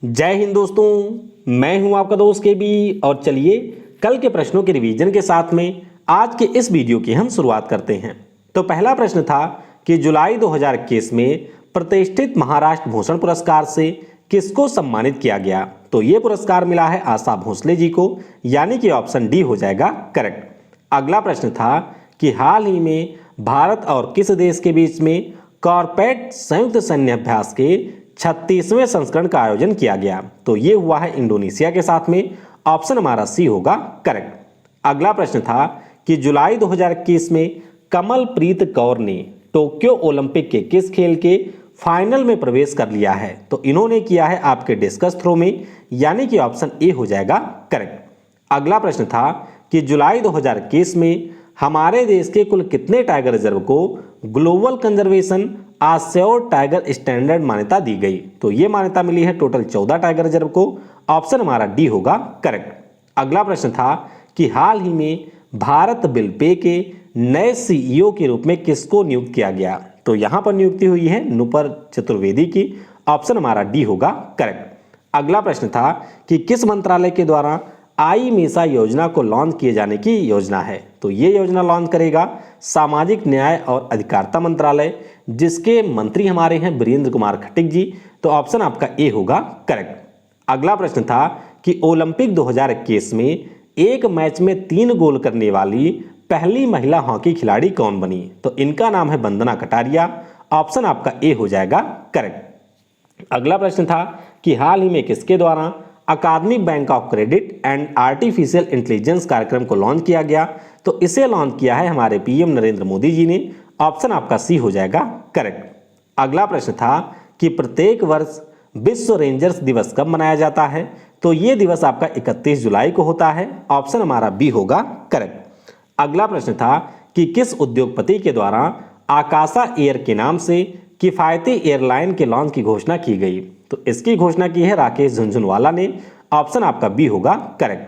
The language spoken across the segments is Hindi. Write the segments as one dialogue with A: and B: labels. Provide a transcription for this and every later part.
A: जय हिंद दोस्तों, मैं हूं आपका दोस्त के बी। और चलिए कल के प्रश्नों के रिवीजन के साथ में आज के इस वीडियो की हम शुरुआत करते हैं। तो पहला प्रश्न था कि जुलाई 2021 में प्रतिष्ठित महाराष्ट्र भूषण पुरस्कार से किसको सम्मानित किया गया। तो ये पुरस्कार मिला है आशा भोसले जी को, यानी कि ऑप्शन डी हो जाएगा करेक्ट। अगला प्रश्न था कि हाल ही में भारत और किस देश के बीच में कॉर्पेट संयुक्त सैन्य अभ्यास के 36वें संस्करण का आयोजन किया गया। तो ये हुआ है इंडोनेशिया के साथ में। ऑप्शन हमारा सी होगा करेक्ट। अगला प्रश्न था कि जुलाई 2021 में कमलप्रीत कौर ने टोक्यो ओलंपिक के किस खेल के फाइनल में प्रवेश कर लिया है। तो इन्होंने किया है आपके डिस्कस थ्रो में, यानी कि ऑप्शन ए हो जाएगा करेक्ट। अगला प्रश्न था कि जुलाई 2021 में हमारे देश के कुल कितने टाइगर रिजर्व को ग्लोबल कंजर्वेशन आश्योर्ड टाइगर स्टैंडर्ड मान्यता दी गई। तो ये मान्यता मिली है टोटल 14 टाइगर रिजर्व को। ऑप्शन हमारा डी होगा करेक्ट। अगला प्रश्न था कि हाल ही में भारत बिल पे के नए सीईओ के रूप में किसको नियुक्त किया गया। तो यहां पर नियुक्ति हुई है नुपर चतुर्वेदी की। ऑप्शन हमारा डी होगा करेक्ट। अगला प्रश्न था कि किस मंत्रालय के द्वारा आई मीसा योजना को लॉन्च किए जाने की योजना है। तो ये योजना लॉन्च करेगा सामाजिक न्याय और अधिकारिता मंत्रालय, जिसके मंत्री हमारे हैं वीरेंद्र कुमार खट्टिक जी। तो ऑप्शन आपका ए होगा करेक्ट। अगला प्रश्न था कि ओलंपिक 2021 में एक मैच में 3 गोल करने वाली पहली महिला हॉकी खिलाड़ी कौन बनी। तो इनका नाम है वंदना कटारिया। ऑप्शन आपका ए हो जाएगा करेक्ट। अगला प्रश्न था कि हाल ही में किसके द्वारा अकादमिक bank of credit and artificial intelligence कार्यक्रम को लॉन्च किया गया। तो इसे लॉन्च किया है हमारे पीएम नरेंद्र मोदी जी ने। ऑप्शन आपका सी हो जाएगा करेक्ट। अगला प्रश्न था कि प्रत्येक वर्ष विश्व रेंजर्स दिवस कब मनाया जाता है। तो ये दिवस आपका 31 जुलाई को होता है। ऑप्शन हमारा बी होगा करेक्ट। अगला प्रश्न था कि किस उद्योगपति के द्वारा आकाशा एयर के नाम से किफायती एयरलाइन के लॉन्च की घोषणा की गई। तो इसकी घोषणा की है राकेश झुनझुनवाला ने। ऑप्शन आपका बी होगा करेक्ट।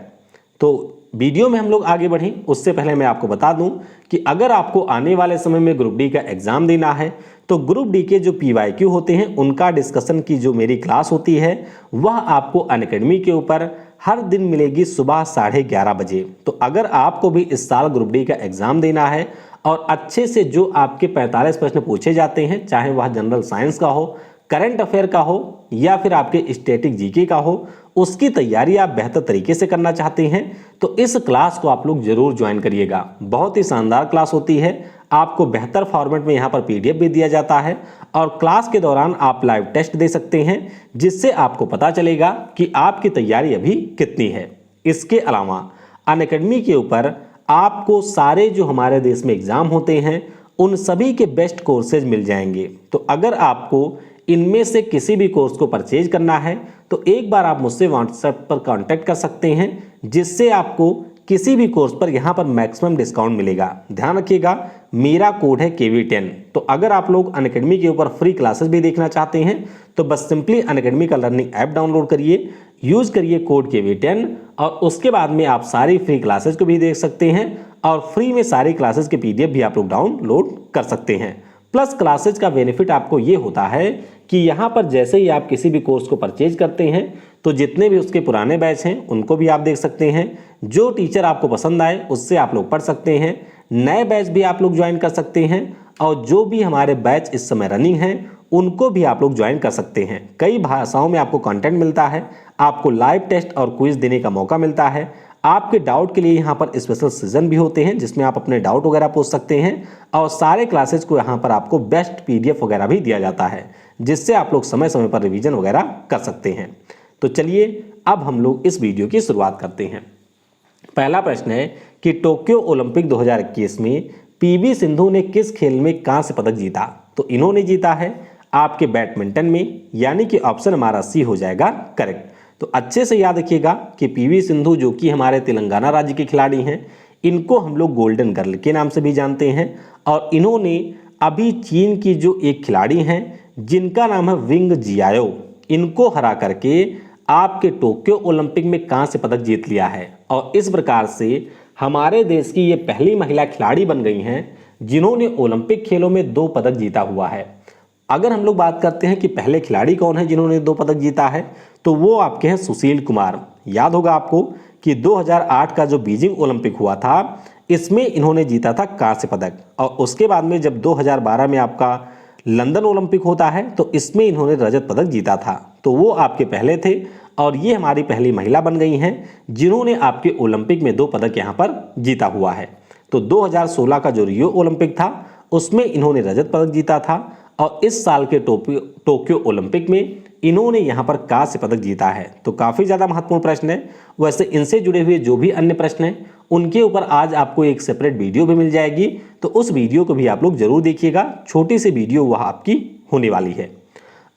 A: तो वीडियो में हम लोग आगे बढ़ें उससे पहले मैं आपको बता दूं कि अगर आपको आने वाले समय में ग्रुप डी का एग्जाम देना है तो ग्रुप डी के जो पीवाईक्यू होते हैं उनका डिस्कशन की जो मेरी क्लास होती है वह आपको अनअकैडमी के ऊपर हर दिन मिलेगी सुबह 11:30 बजे। तो अगर आपको भी इस साल ग्रुप डी का एग्जाम देना है और अच्छे से जो आपके 45 प्रश्न पूछे जाते हैं, चाहे वह जनरल साइंस का हो, करंट अफेयर का हो या फिर आपके स्टैटिक जीके का हो, उसकी तैयारी आप बेहतर तरीके से करना चाहते हैं तो इस क्लास को आप लोग जरूर ज्वाइन करिएगा। बहुत ही शानदार क्लास होती है। आपको बेहतर फॉर्मेट में यहाँ पर पीडीएफ भी दिया जाता है और क्लास के दौरान आप लाइव टेस्ट दे सकते हैं, जिससे आपको पता चलेगा कि आपकी तैयारी अभी कितनी है। इसके अलावा अनअकैडमी के ऊपर आपको सारे जो हमारे देश में एग्जाम होते हैं उन सभी के बेस्ट कोर्सेज मिल जाएंगे। तो अगर आपको इनमें से किसी भी कोर्स को परचेज करना है तो एक बार आप मुझसे व्हाट्सएप पर कांटेक्ट कर सकते हैं, जिससे आपको किसी भी कोर्स पर यहाँ पर मैक्सिमम डिस्काउंट मिलेगा। ध्यान रखिएगा, मेरा कोड है KV10। तो अगर आप लोग अनअकैडमी के ऊपर फ्री क्लासेस भी देखना चाहते हैं तो बस सिंपली अनअकैडमी का लर्निंग ऐप डाउनलोड करिए, यूज करिए कोड KV10 और उसके बाद में आप सारी फ्री क्लासेस को भी देख सकते हैं और फ्री में सारी क्लासेस के PDF भी आप लोग डाउनलोड कर सकते हैं। प्लस क्लासेज का बेनिफिट आपको ये होता है कि यहाँ पर जैसे ही आप किसी भी कोर्स को परचेज करते हैं तो जितने भी उसके पुराने बैच हैं उनको भी आप देख सकते हैं। जो टीचर आपको पसंद आए उससे आप लोग पढ़ सकते हैं। नए बैच भी आप लोग ज्वाइन कर सकते हैं और जो भी हमारे बैच इस समय रनिंग हैं उनको भी आप लोग ज्वाइन कर सकते हैं। कई भाषाओं में आपको कंटेंट मिलता है, आपको लाइव टेस्ट और क्विज देने का मौका मिलता है। आपके डाउट के लिए यहाँ पर स्पेशल सीजन भी होते हैं जिसमें आप अपने डाउट वगैरह पूछ सकते हैं और सारे क्लासेज को यहाँ पर आपको बेस्ट PDF वगैरह भी दिया जाता है, जिससे आप लोग समय समय पर रिवीजन वगैरह कर सकते हैं। तो चलिए अब हम लोग इस वीडियो की शुरुआत करते हैं। पहला प्रश्न है कि टोक्यो ओलंपिक 2021 में PV सिंधु ने किस खेल में कांस्य पदक जीता। तो इन्होंने जीता है आपके बैडमिंटन में, यानी कि ऑप्शन हमारा सी हो जाएगा करेक्ट। तो अच्छे से याद रखिएगा कि PV सिंधु जो कि हमारे तेलंगाना राज्य के खिलाड़ी हैं, इनको हम लोग गोल्डन गर्ल के नाम से भी जानते हैं और इन्होंने अभी चीन की जो एक खिलाड़ी हैं जिनका नाम है विंग जियाओ, इनको हरा करके आपके टोक्यो ओलंपिक में कांस्य पदक जीत लिया है। और इस प्रकार से हमारे देश की ये पहली महिला खिलाड़ी बन गई हैं जिन्होंने ओलंपिक खेलों में 2 पदक जीता हुआ है। अगर हम लोग बात करते हैं कि पहले खिलाड़ी कौन है जिन्होंने 2 पदक जीता है, तो वो आपके हैं सुशील कुमार। याद होगा आपको कि 2008 का जो बीजिंग ओलंपिक हुआ था, इसमें इन्होंने जीता था कांस्य पदक, और उसके बाद में जब 2012 में आपका लंदन ओलंपिक होता है तो इसमें इन्होंने रजत पदक जीता था। तो वो आपके पहले थे, और ये हमारी पहली महिला बन गई हैं जिन्होंने आपके ओलंपिक में 2 पदक यहाँ पर जीता हुआ है। तो 2016 का जो रियो ओलंपिक था उसमें इन्होंने रजत पदक जीता था, और इस साल के टोक्यो ओलंपिक में इन्होंने यहाँ पर कांस्य पदक जीता है। तो काफ़ी ज़्यादा महत्वपूर्ण प्रश्न है। वैसे इनसे जुड़े हुए जो भी अन्य प्रश्न हैं उनके ऊपर आज आपको एक सेपरेट वीडियो भी मिल जाएगी, तो उस वीडियो को भी आप लोग जरूर देखिएगा। छोटी सी वीडियो वह आपकी होने वाली है।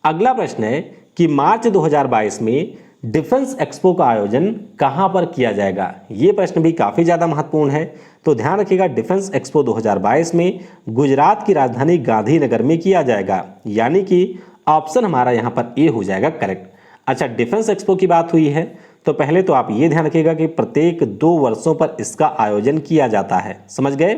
A: अगला प्रश्न है कि मार्च 2022 में डिफेंस एक्सपो का आयोजन कहां पर किया जाएगा। ये प्रश्न भी काफ़ी ज़्यादा महत्वपूर्ण है, तो ध्यान रखिएगा। डिफेंस एक्सपो 2022 में गुजरात की राजधानी गांधीनगर में किया जाएगा, यानी कि ऑप्शन हमारा यहाँ पर ए हो जाएगा करेक्ट। अच्छा, डिफेंस एक्सपो की बात हुई है तो पहले तो आप ये ध्यान रखिएगा कि प्रत्येक 2 वर्षों पर इसका आयोजन किया जाता है, समझ गए।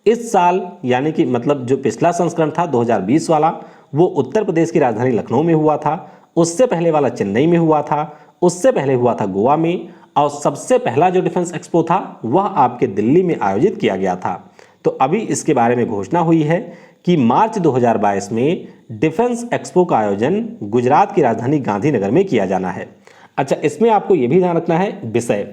A: इस साल यानी कि मतलब जो पिछला संस्करण था 2020 वाला, वो उत्तर प्रदेश की राजधानी लखनऊ में हुआ था। उससे पहले वाला चेन्नई में हुआ था, उससे पहले हुआ था गोवा में, और सबसे पहला जो डिफेंस एक्सपो था वह आपके दिल्ली में आयोजित किया गया था। तो अभी इसके बारे में घोषणा हुई है कि मार्च 2022 में डिफेंस एक्सपो का आयोजन गुजरात की राजधानी गांधीनगर में किया जाना है। अच्छा, इसमें आपको यह भी ध्यान रखना है विषय,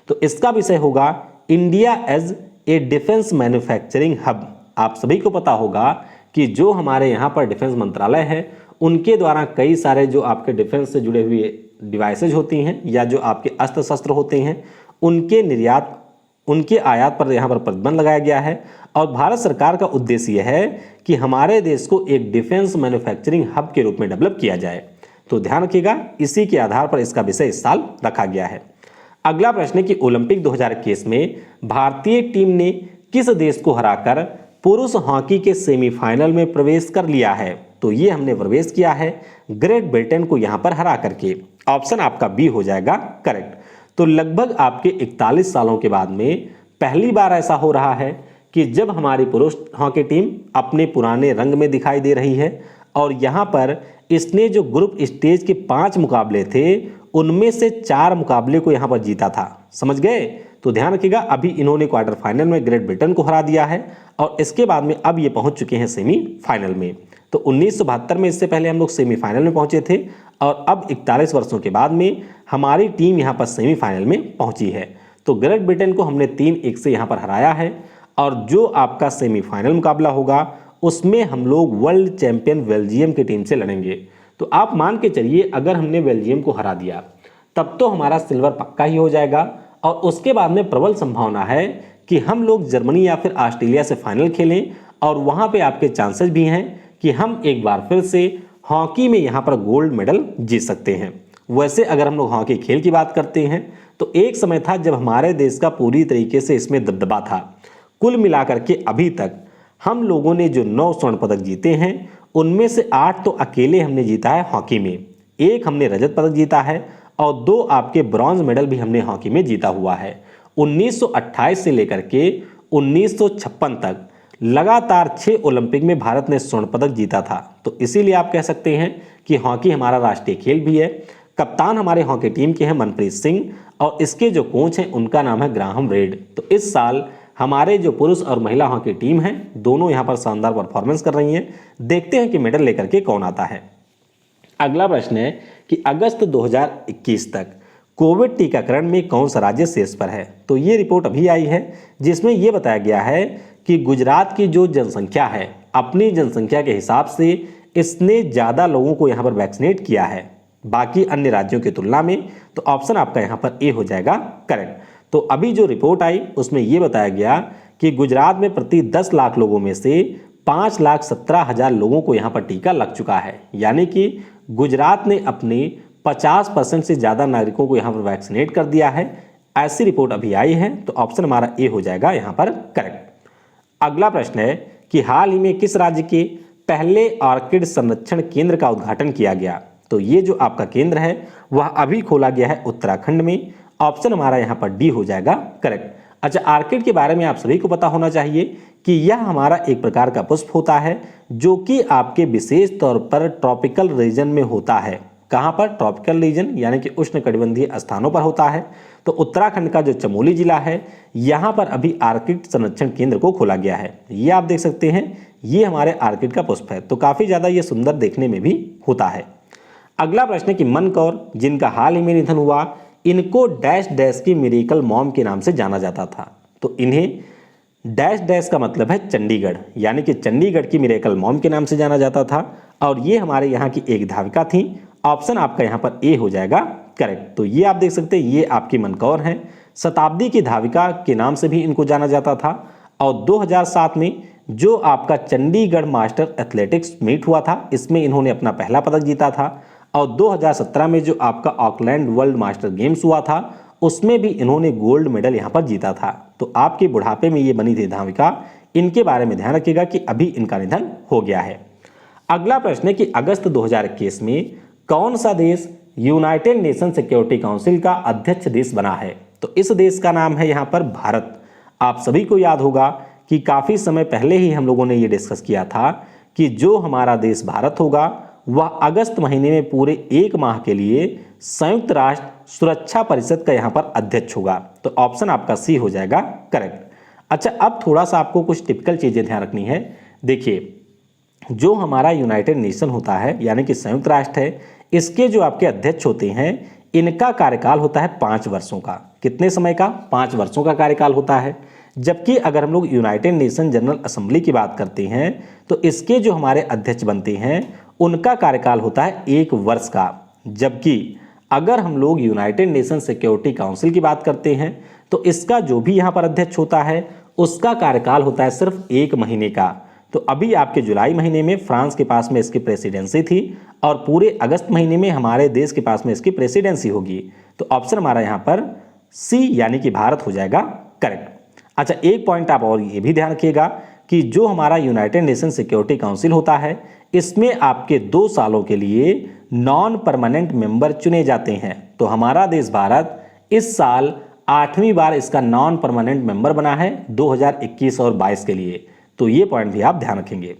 A: तो इसका विषय होगा India as a defence manufacturing hub. आप सभी को पता होगा कि जो हमारे यहाँ पर डिफेंस मंत्रालय है उनके द्वारा कई सारे जो आपके डिफेंस से जुड़े हुए डिवाइसेज होती हैं या जो आपके अस्त्र शस्त्र होते हैं उनके निर्यात, उनके आयात पर यहाँ पर प्रतिबंध लगाया गया है। और भारत सरकार का उद्देश्य यह है कि हमारे देश को एक डिफेंस मैन्युफैक्चरिंग हब के रूप में डेवलप किया जाए। तो ध्यान रखिएगा, इसी के आधार पर इसका विषय इस साल रखा गया है। अगला प्रश्न है कि ओलंपिक 2021 में भारतीय टीम ने किस देश को हराकर पुरुष हॉकी के सेमीफाइनल में प्रवेश कर लिया है। तो ये हमने प्रवेश किया है ग्रेट ब्रिटेन को यहाँ पर हरा करके। ऑप्शन आपका बी हो जाएगा करेक्ट। तो लगभग आपके 41 सालों के बाद में पहली बार ऐसा हो रहा है कि जब हमारी पुरुष हॉकी टीम अपने पुराने रंग में दिखाई दे रही है, और यहाँ पर इसने जो ग्रुप स्टेज के 5 मुकाबले थे उनमें से 4 मुकाबले को यहाँ पर जीता था, समझ गए। तो ध्यान रखिएगा, अभी इन्होंने क्वार्टर फाइनल में ग्रेट ब्रिटेन को हरा दिया है, और इसके बाद में अब ये पहुंच चुके हैं सेमीफाइनल में। तो 1972 में इससे पहले हम लोग सेमीफाइनल में पहुंचे थे, और अब 41 वर्षों के बाद में हमारी टीम यहाँ पर सेमीफाइनल में पहुंची है। तो ग्रेट ब्रिटेन को हमने 3-1 से यहाँ पर हराया है, और जो आपका सेमीफाइनल मुकाबला होगा उसमें हम लोग वर्ल्ड चैंपियन बेल्जियम की टीम से लड़ेंगे। तो आप मान के चलिए अगर हमने बेल्जियम को हरा दिया तब तो हमारा सिल्वर पक्का ही हो जाएगा, और उसके बाद में प्रबल संभावना है कि हम लोग जर्मनी या फिर ऑस्ट्रेलिया से फाइनल खेलें, और वहाँ पे आपके चांसेस भी हैं कि हम एक बार फिर से हॉकी में यहाँ पर गोल्ड मेडल जीत सकते हैं। वैसे अगर हम लोग हॉकी खेल की बात करते हैं तो एक समय था जब हमारे देश का पूरी तरीके से इसमें दबदबा था। कुल मिलाकर के अभी तक हम लोगों ने जो 9 स्वर्ण पदक जीते हैं उनमें से 8 तो अकेले हमने जीता है हॉकी में, 1 हमने रजत पदक जीता है, और 2 आपके ब्रॉन्ज मेडल भी हमने हॉकी में जीता हुआ है। 1928 से लेकर के 1956 तक लगातार 6 ओलंपिक में भारत ने स्वर्ण पदक जीता था। तो इसीलिए आप कह सकते हैं कि हॉकी हमारा राष्ट्रीय खेल भी है। कप्तान हमारे हॉकी टीम के हैं मनप्रीत सिंह, और इसके जो कोच हैं उनका नाम है ग्राहम रेड। तो इस साल हमारे जो पुरुष और महिला हॉकी टीम है दोनों यहाँ पर शानदार परफॉर्मेंस कर रही हैं। देखते हैं कि मेडल लेकर के कौन आता है। अगला प्रश्न है कि अगस्त 2021 तक कोविड टीकाकरण में कौन सा राज्य शीर्ष पर है। तो ये रिपोर्ट अभी आई है जिसमें यह बताया गया है कि गुजरात की जो जनसंख्या है अपनी जनसंख्या के हिसाब से इसने ज़्यादा लोगों को यहाँ पर वैक्सीनेट किया है बाकी अन्य राज्यों की तुलना में। तो ऑप्शन आपका यहाँ पर ए हो जाएगा करेक्ट। तो अभी जो रिपोर्ट आई उसमें यह बताया गया कि गुजरात में प्रति 10 लाख लोगों में से 5,17,000 लोगों को यहाँ पर टीका लग चुका है, यानी कि गुजरात ने अपने 50% से ज़्यादा नागरिकों को यहाँ पर वैक्सीनेट कर दिया है। ऐसी रिपोर्ट अभी आई है, तो ऑप्शन हमारा ए हो जाएगा यहाँ पर करेक्ट। अगला प्रश्न है कि हाल ही में किस राज्य के पहले ऑर्किड संरक्षण केंद्र का उद्घाटन किया गया। तो ये जो आपका केंद्र है वह अभी खोला गया है उत्तराखंड में। ऑप्शन हमारा यहाँ पर डी हो जाएगा करेक्ट। अच्छा, ऑर्किड के बारे में आप सभी को पता होना चाहिए कि यह हमारा एक प्रकार का पुष्प होता है जो कि आपके विशेष तौर पर ट्रॉपिकल रीजन में होता है। कहाँ पर? ट्रॉपिकल रीजन यानी कि उष्णकटिबंधीय स्थानों पर होता है। तो उत्तराखंड का जो चमोली जिला है यहाँ पर अभी आर्किड संरक्षण केंद्र को खोला गया है। ये आप देख सकते हैं, ये हमारे आर्किड का पुष्प है। तो काफ़ी ज़्यादा ये सुंदर देखने में भी होता है। अगला प्रश्न है कि मन कौर जिनका हाल ही में निधन हुआ, इनको डैश डैश की मिरेकल मॉम के नाम से जाना जाता था। तो इन्हें डैश डैश का मतलब है चंडीगढ़, यानी कि चंडीगढ़ की मिरेकल मॉम के नाम से जाना जाता था। और ये हमारे यहाँ की एक धाविका थी। ऑप्शन आपका यहाँ पर ए हो जाएगा करेक्ट। तो ये आप देख सकते हैं, ये आपकी मनकौर हैं। शताब्दी की धाविका के नाम से भी इनको जाना जाता था। और 2007 में जो आपका चंडीगढ़ मास्टर एथलेटिक्स मीट हुआ था, इसमें इन्होंने अपना पहला पदक जीता था। और 2017 में जो आपका ऑकलैंड वर्ल्ड मास्टर गेम्स हुआ था, उसमें भी इन्होंने गोल्ड मेडल यहाँ पर जीता था। तो आपके बुढ़ापे में ये बनी थी धाविका। इनके बारे में ध्यान रखिएगा कि अभी इनका निधन हो गया है। अगला प्रश्न है कि अगस्त 2021 में कौन सा देश यूनाइटेड नेशन सिक्योरिटी काउंसिल का अध्यक्ष देश बना है? तो इस देश का नाम है यहाँ पर भारत। आप सभी को याद होगा कि काफ़ी समय पहले ही हम लोगों ने ये डिस्कस किया था कि जो हमारा देश भारत होगा वह अगस्त महीने में पूरे 1 माह के लिए संयुक्त राष्ट्र सुरक्षा परिषद का यहाँ पर अध्यक्ष होगा। तो ऑप्शन आपका सी हो जाएगा करेक्ट। अच्छा, अब थोड़ा सा आपको कुछ टिपिकल चीज़ें ध्यान रखनी है। देखिए, जो हमारा यूनाइटेड नेशन होता है यानी कि संयुक्त राष्ट्र है, इसके जो आपके अध्यक्ष होते हैं, इनका कार्यकाल होता है 5 वर्षों का। कितने समय का? 5 वर्षों का कार्यकाल होता है। जबकि अगर हम लोग यूनाइटेड नेशन जनरल असेंबली की बात करते हैं तो इसके जो हमारे अध्यक्ष बनते हैं उनका कार्यकाल होता है 1 वर्ष का। जबकि अगर हम लोग यूनाइटेड नेशन सिक्योरिटी काउंसिल की बात करते हैं तो इसका जो भी यहाँ पर अध्यक्ष होता है उसका कार्यकाल होता है सिर्फ 1 महीने का। तो अभी आपके जुलाई महीने में फ्रांस के पास में इसकी प्रेसिडेंसी थी और पूरे अगस्त महीने में हमारे देश के पास में इसकी प्रेसिडेंसी होगी। तो ऑप्शन हमारा यहाँ पर सी यानी कि भारत हो जाएगा करेक्ट। अच्छा, एक पॉइंट आप और ये भी ध्यान रखिएगा कि जो हमारा यूनाइटेड नेशन सिक्योरिटी काउंसिल होता है, इसमें आपके 2 सालों के लिए नॉन परमानेंट मेंबर चुने जाते हैं। तो हमारा देश भारत इस साल 8वीं बार इसका नॉन परमानेंट मेंबर बना है 2021 और 22 के लिए। तो ये पॉइंट भी आप ध्यान रखेंगे।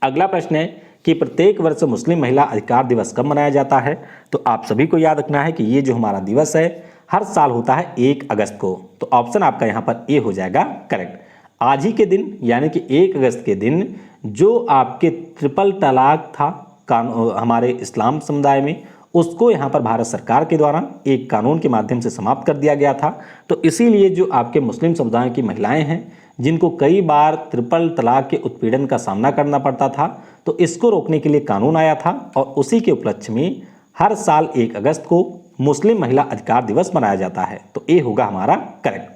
A: अगला प्रश्न है कि प्रत्येक वर्ष मुस्लिम महिला अधिकार दिवस कब मनाया जाता है? तो आप सभी को याद रखना है कि ये जो हमारा दिवस है हर साल होता है 1 अगस्त को। तो ऑप्शन आपका यहाँ पर ए हो जाएगा करेक्ट। आज ही के दिन यानी कि 1 अगस्त के दिन जो आपके ट्रिपल तलाक था हमारे इस्लाम समुदाय में, उसको यहाँ पर भारत सरकार के द्वारा एक कानून के माध्यम से समाप्त कर दिया गया था। तो इसीलिए जो आपके मुस्लिम समुदाय की महिलाएं हैं जिनको कई बार ट्रिपल तलाक के उत्पीड़न का सामना करना पड़ता था, तो इसको रोकने के लिए कानून आया था और उसी के उपलक्ष्य में हर साल 1 अगस्त को मुस्लिम महिला अधिकार दिवस मनाया जाता है। तो ए होगा हमारा करेक्ट।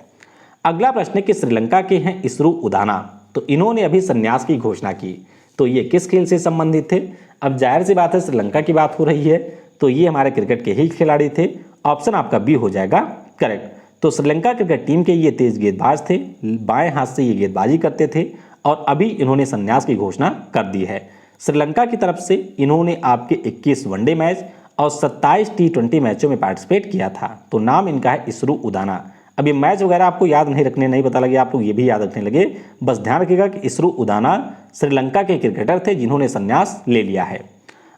A: अगला प्रश्न है कि श्रीलंका के हैं इसरू उदाना, तो इन्होंने अभी संन्यास की घोषणा की। तो ये किस खेल से संबंधित थे? अब जाहिर सी बात है, श्रीलंका की बात हो रही है तो ये हमारे क्रिकेट के ही खिलाड़ी थे। ऑप्शन आपका बी हो जाएगा करेक्ट। तो श्रीलंका क्रिकेट टीम के ये तेज गेंदबाज थे, बाएं हाथ से ये गेंदबाजी करते थे और अभी इन्होंने संन्यास की घोषणा कर दी है। श्रीलंका की तरफ से इन्होंने आपके 21 वनडे मैच और 27 T20 मैचों में पार्टिसिपेट किया था। तो नाम इनका है इसरू उदाना। अब ये मैच वगैरह आपको याद नहीं रखने, नहीं पता लगे आप लोग ये भी याद रखने लगे, बस ध्यान रखिएगा कि इसरू उदाना श्रीलंका के क्रिकेटर थे जिन्होंने संन्यास ले लिया है।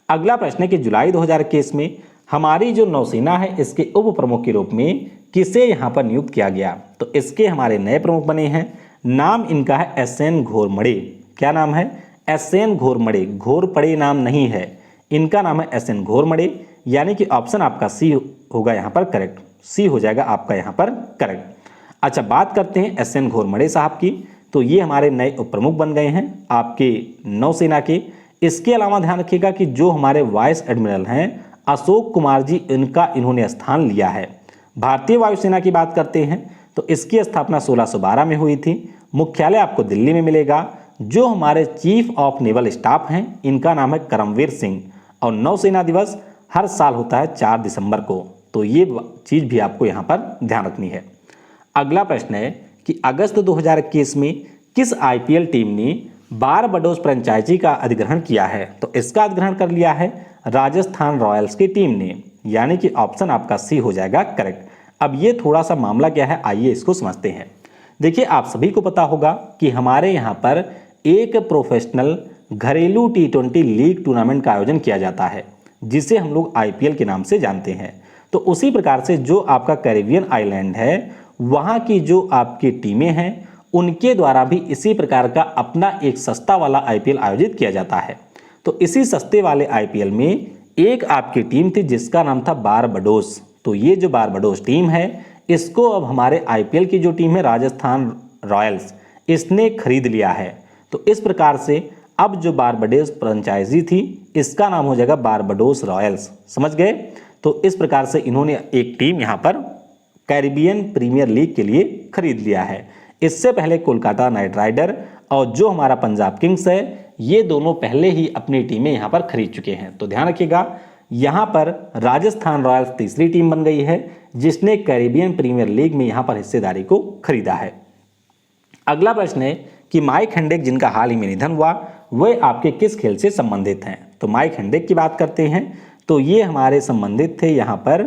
A: अगला प्रश्न है कि जुलाई 2021 में हमारी जो नौसेना है इसके उप प्रमुख के रूप में किसे यहाँ पर नियुक्त किया गया? तो इसके हमारे नए प्रमुख बने हैं। नाम इनका है एसएन घोरमड़े। क्या नाम है? एसएन घोरमड़े। घोरपड़े नाम नहीं है, इनका नाम है एसएन घोरमड़े, यानी कि ऑप्शन आपका सी होगा यहाँ पर करेक्ट। सी हो जाएगा आपका यहाँ पर करेक्ट। अच्छा, बात करते हैं एसएन घोरमड़े साहब की। तो ये हमारे नए उप प्रमुख बन गए हैं आपके नौसेना के। इसके अलावा ध्यान रखिएगा कि जो हमारे वाइस एडमिरल हैं अशोक कुमार जी, इनका इन्होंने स्थान लिया है। भारतीय वायुसेना की बात करते हैं तो इसकी स्थापना 1612 में हुई थी। मुख्यालय आपको दिल्ली में मिलेगा। जो हमारे चीफ ऑफ नेवल स्टाफ हैं इनका नाम है करमवीर सिंह और नौसेना दिवस हर साल होता है 4 दिसंबर को। तो ये चीज़ भी आपको यहाँ पर ध्यान रखनी है। अगला प्रश्न है कि अगस्त 2021 में किस आईपीएल टीम ने बारबाडोस फ्रेंचाइजी का अधिग्रहण किया है? तो इसका अधिग्रहण कर लिया है राजस्थान रॉयल्स की टीम ने, यानी कि ऑप्शन आपका सी हो जाएगा करेक्ट। अब ये थोड़ा सा मामला क्या है, आइए इसको समझते हैं। देखिए आप सभी को पता होगा कि हमारे यहाँ पर एक प्रोफेशनल घरेलू T20 लीग टूर्नामेंट का आयोजन किया जाता है जिसे हम लोग IPL के नाम से जानते हैं। तो उसी प्रकार से जो आपका कैरिबियन आइलैंड है वहाँ की जो आपकी टीमें हैं उनके द्वारा भी इसी प्रकार का अपना एक सस्ता वाला IPL आयोजित किया जाता है। तो इसी सस्ते वाले IPL में एक आपकी टीम थी जिसका नाम था बारबाडोस। तो ये जो बारबाडोस टीम है इसको अब हमारे IPL की जो टीम है राजस्थान रॉयल्स इसने खरीद लिया है। तो इस प्रकार से अब जो बारबाडोस फ्रेंचाइजी थी इसका नाम हो जाएगा बारबाडोस रॉयल्स। समझ गए? तो इस प्रकार से इन्होंने एक टीम यहाँ पर कैरिबियन प्रीमियर लीग के लिए खरीद लिया है। इससे पहले कोलकाता नाइट राइडर और जो हमारा पंजाब किंग्स है ये दोनों पहले ही अपनी टीमें यहाँ पर खरीद चुके हैं। तो ध्यान रखिएगा यहाँ पर राजस्थान रॉयल्स तीसरी टीम बन गई है जिसने कैरिबियन प्रीमियर लीग में यहाँ पर हिस्सेदारी को खरीदा है। अगला प्रश्न है कि माइक हेंड्रिक जिनका हाल ही में निधन हुआ वह आपके किस खेल से संबंधित हैं? तो माइक हेंड्रिक की बात करते हैं तो ये हमारे संबंधित थे यहाँ पर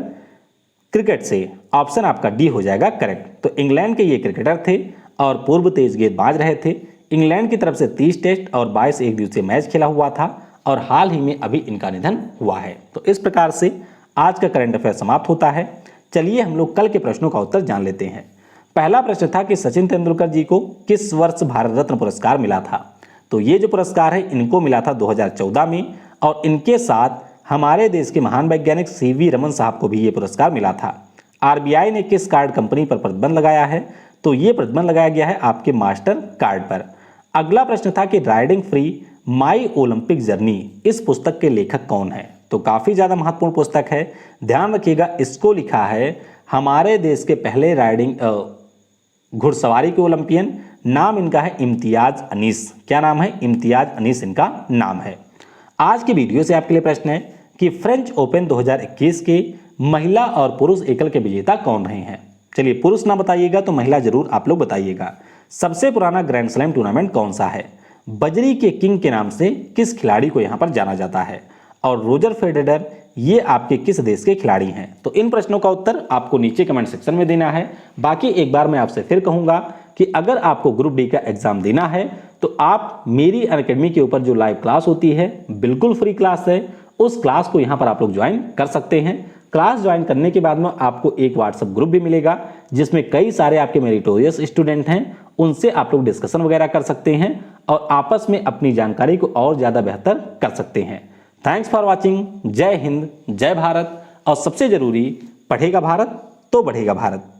A: क्रिकेट से। ऑप्शन आपका डी हो जाएगा करेक्ट। तो इंग्लैंड के ये क्रिकेटर थे और पूर्व तेज गेंदबाज रहे थे। इंग्लैंड की तरफ से 30 टेस्ट और 22 एक दिवसीय मैच खेला हुआ था और हाल ही में अभी इनका निधन हुआ है। तो इस प्रकार से आज का करंट अफेयर समाप्त होता है। चलिए हम लोग कल के प्रश्नों का उत्तर जान लेते हैं। पहला प्रश्न था कि सचिन तेंदुलकर जी को किस वर्ष भारत रत्न पुरस्कार मिला था? तो ये जो पुरस्कार है इनको मिला था 2014 में और इनके साथ हमारे देश के महान वैज्ञानिक CV रमन साहब को भी ये पुरस्कार मिला था। RBI ने किस कार्ड कंपनी पर प्रतिबंध लगाया है? तो ये प्रतिबंध लगाया गया है आपके मास्टर कार्ड पर। अगला प्रश्न था कि राइडिंग फ्री माई ओलंपिक जर्नी इस पुस्तक के लेखक कौन है? तो काफ़ी ज़्यादा महत्वपूर्ण पुस्तक है, ध्यान रखिएगा। इसको लिखा है हमारे देश के पहले राइडिंग घुड़सवारी के ओलंपियन। नाम इनका है इम्तियाज अनीस। क्या नाम है? इम्तियाज अनीस इनका नाम है। आज की वीडियो से आपके लिए प्रश्न है कि फ्रेंच ओपन 2021 के महिला और पुरुष एकल के विजेता कौन रहे हैं? चलिए पुरुष ना बताइएगा तो महिला जरूर आप लोग बताइएगा। सबसे पुराना ग्रैंड स्लैम टूर्नामेंट कौन सा है? बजरी के किंग के नाम से किस खिलाड़ी को यहाँ पर जाना जाता है? और रोजर फेडरर ये आपके किस देश के खिलाड़ी हैं? तो इन प्रश्नों का उत्तर आपको नीचे कमेंट सेक्शन में देना है। बाकी एक बार मैं आपसे फिर कहूँगा कि अगर आपको ग्रुप डी का एग्जाम देना है तो आप मेरी अनअकैडमी के ऊपर जो लाइव क्लास होती है बिल्कुल फ्री क्लास है, उस क्लास को यहाँ पर आप लोग ज्वाइन कर सकते हैं। क्लास ज्वाइन करने के बाद में आपको एक व्हाट्सएप ग्रुप भी मिलेगा जिसमें कई सारे आपके मेरिटोरियस स्टूडेंट हैं, उनसे आप लोग डिस्कशन वगैरह कर सकते हैं और आपस में अपनी जानकारी को और ज़्यादा बेहतर कर सकते हैं। Thanks for watching. जय हिंद, जय भारत और सबसे जरूरी, पढ़ेगा भारत तो बढ़ेगा भारत।